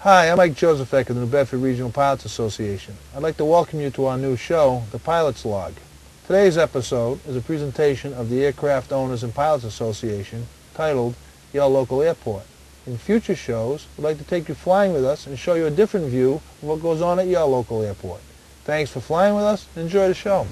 Hi, I'm Mike Josephek of the New Bedford Regional Pilots Association. I'd like to welcome you to our new show, The Pilot's Log. Today's episode is a presentation of the Aircraft Owners and Pilots Association titled Your Local Airport. In future shows, we'd like to take you flying with us and show you a different view of what goes on at your local airport. Thanks for flying with us and enjoy the show.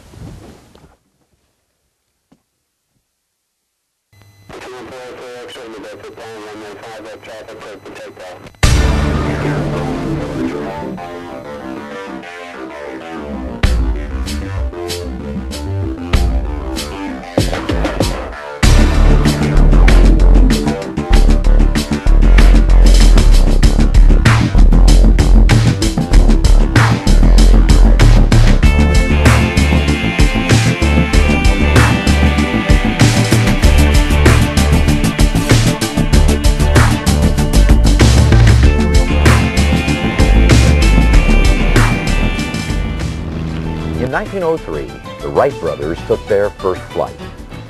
In 1903, the Wright brothers took their first flight.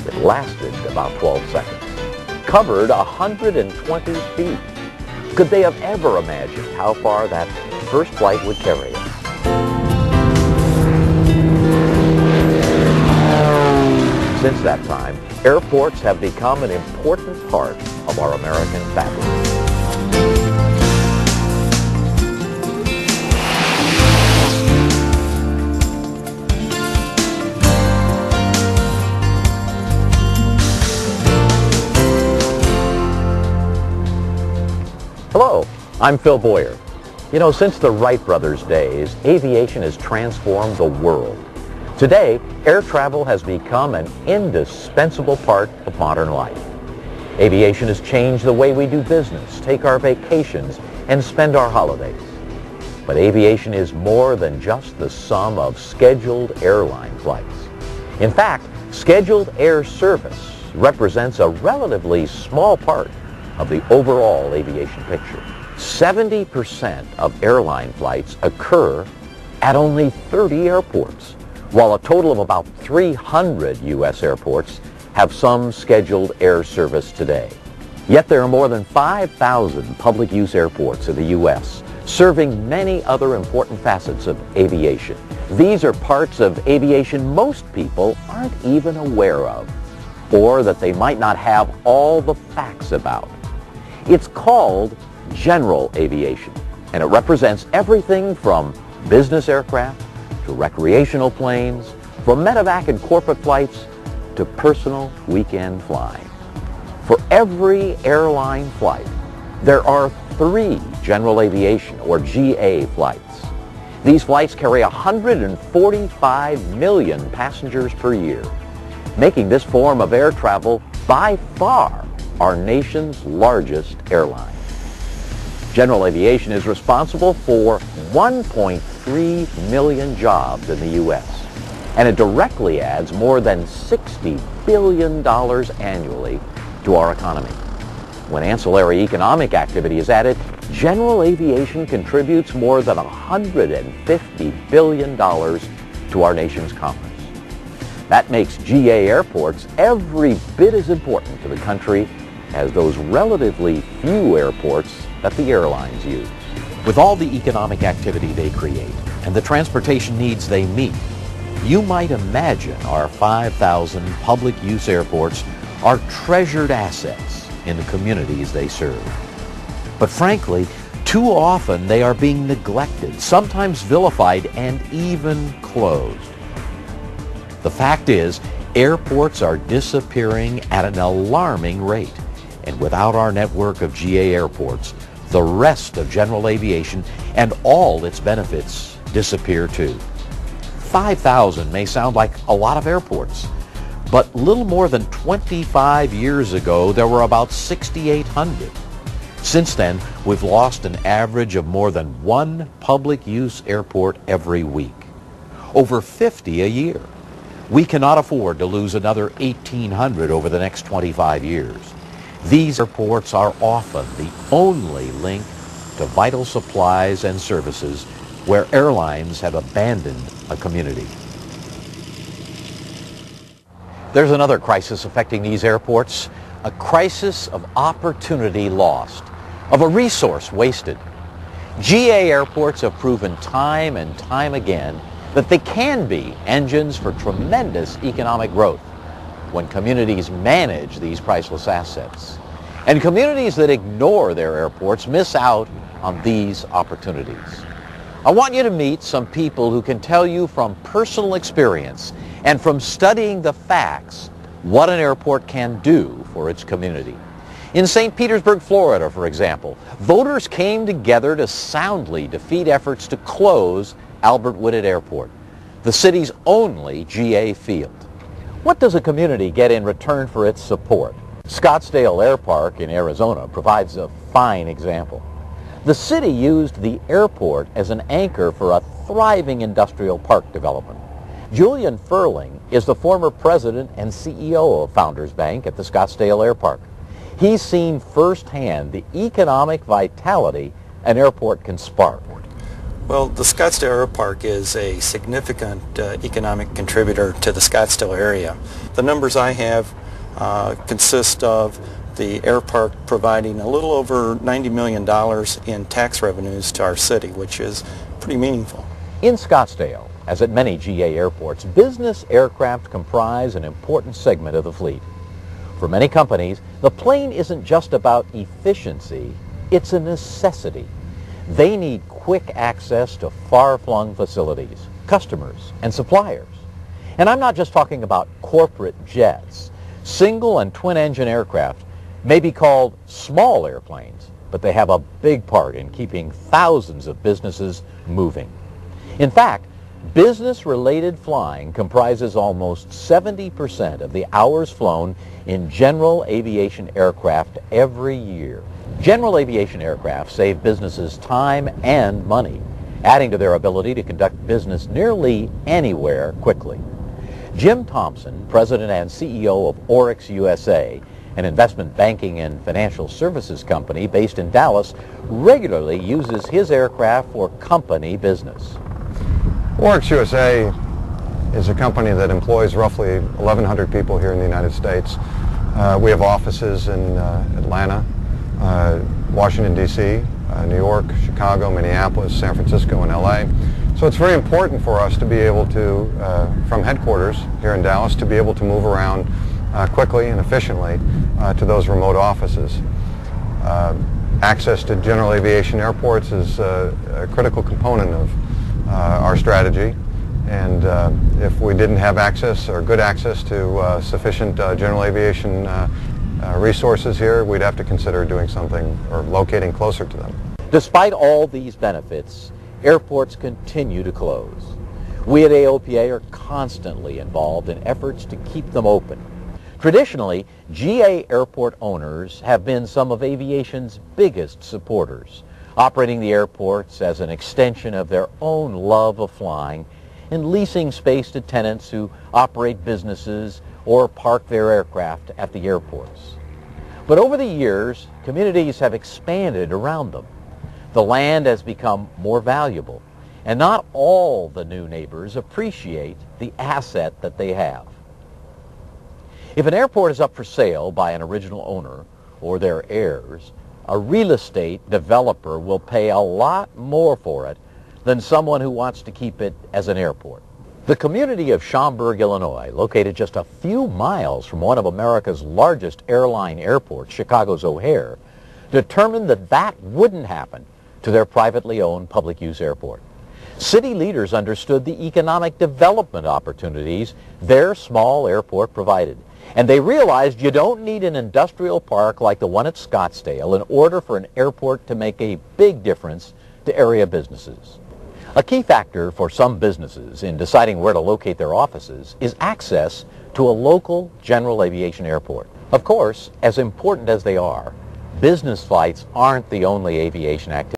It lasted about 12 seconds, covered 120 feet. Could they have ever imagined how far that first flight would carry us? Since that time, airports have become an important part of our American fabric. Hello, I'm Phil Boyer. You know, since the Wright brothers' days, aviation has transformed the world. Today, air travel has become an indispensable part of modern life. Aviation has changed the way we do business, take our vacations, and spend our holidays. But aviation is more than just the sum of scheduled airline flights. In fact, scheduled air service represents a relatively small part of the overall aviation picture. 70% of airline flights occur at only 30 airports, while a total of about 300 U.S. airports have some scheduled air service today. Yet there are more than 5,000 public use airports in the U.S., serving many other important facets of aviation. These are parts of aviation most people aren't even aware of, or that they might not have all the facts about. It's called general aviation, and it represents everything from business aircraft to recreational planes, from medevac and corporate flights to personal weekend flying. For every airline flight, there are 3 general aviation or GA flights. These flights carry 145 million passengers per year, making this form of air travel by far our nation's largest airline. General aviation is responsible for 1.3 million jobs in the U.S., and it directly adds more than $60 billion annually to our economy. When ancillary economic activity is added, general aviation contributes more than $150 billion to our nation's commerce. That makes GA airports every bit as important to the country as those relatively few airports that the airlines use. With all the economic activity they create and the transportation needs they meet, you might imagine our 5,000 public use airports are treasured assets in the communities they serve. But frankly, too often they are being neglected, sometimes vilified, and even closed. The fact is, airports are disappearing at an alarming rate. And without our network of GA airports, the rest of general aviation and all its benefits disappear too. 5,000 may sound like a lot of airports, but little more than 25 years ago, there were about 6,800. Since then, we've lost an average of more than 1 public use airport every week, over 50 a year. We cannot afford to lose another 1,800 over the next 25 years. These airports are often the only link to vital supplies and services where airlines have abandoned a community. There's another crisis affecting these airports, a crisis of opportunity lost, of a resource wasted. GA airports have proven time and time again that they can be engines for tremendous economic growth when communities manage these priceless assets. And communities that ignore their airports miss out on these opportunities. I want you to meet some people who can tell you from personal experience and from studying the facts what an airport can do for its community. In St. Petersburg, Florida, for example, voters came together to soundly defeat efforts to close Albert Whitted Airport, the city's only GA field. What does a community get in return for its support? Scottsdale Air Park in Arizona provides a fine example. The city used the airport as an anchor for a thriving industrial park development. Julian Furling is the former president and CEO of Founders Bank at the Scottsdale Air Park. He's seen firsthand the economic vitality an airport can spark. Well, the Scottsdale Air Park is a significant economic contributor to the Scottsdale area. The numbers I have consist of the air park providing a little over $90 million in tax revenues to our city, which is pretty meaningful. In Scottsdale, as at many GA airports, business aircraft comprise an important segment of the fleet. For many companies, the plane isn't just about efficiency, it's a necessity. They need quick access to far-flung facilities, customers, and suppliers. And I'm not just talking about corporate jets. Single and twin-engine aircraft may be called small airplanes, but they have a big part in keeping thousands of businesses moving. In fact, business-related flying comprises almost 70% of the hours flown in general aviation aircraft every year. General aviation aircraft save businesses time and money, adding to their ability to conduct business nearly anywhere quickly. Jim Thompson, president and CEO of Oryx USA, an investment banking and financial services company based in Dallas, regularly uses his aircraft for company business. Oryx USA is a company that employs roughly 1,100 people here in the United States. We have offices in Atlanta, Washington, D.C., New York, Chicago, Minneapolis, San Francisco, and L.A. So it's very important for us to be able to, from headquarters here in Dallas, to be able to move around quickly and efficiently to those remote offices. Access to general aviation airports is a critical component of our strategy, and if we didn't have access or good access to sufficient general aviation resources here, we'd have to consider doing something or locating closer to them. Despite all these benefits, airports continue to close. We at AOPA are constantly involved in efforts to keep them open. Traditionally, GA airport owners have been some of aviation's biggest supporters, operating the airports as an extension of their own love of flying and leasing space to tenants who operate businesses or park their aircraft at the airports. But over the years, communities have expanded around them. The land has become more valuable, and not all the new neighbors appreciate the asset that they have. If an airport is up for sale by an original owner or their heirs, a real estate developer will pay a lot more for it than someone who wants to keep it as an airport. The community of Schaumburg, Illinois, located just a few miles from one of America's largest airline airports, Chicago's O'Hare, determined that that wouldn't happen to their privately owned public-use airport. City leaders understood the economic development opportunities their small airport provided, and they realized you don't need an industrial park like the one at Scottsdale in order for an airport to make a big difference to area businesses. A key factor for some businesses in deciding where to locate their offices is access to a local general aviation airport. Of course, as important as they are, business flights aren't the only aviation activity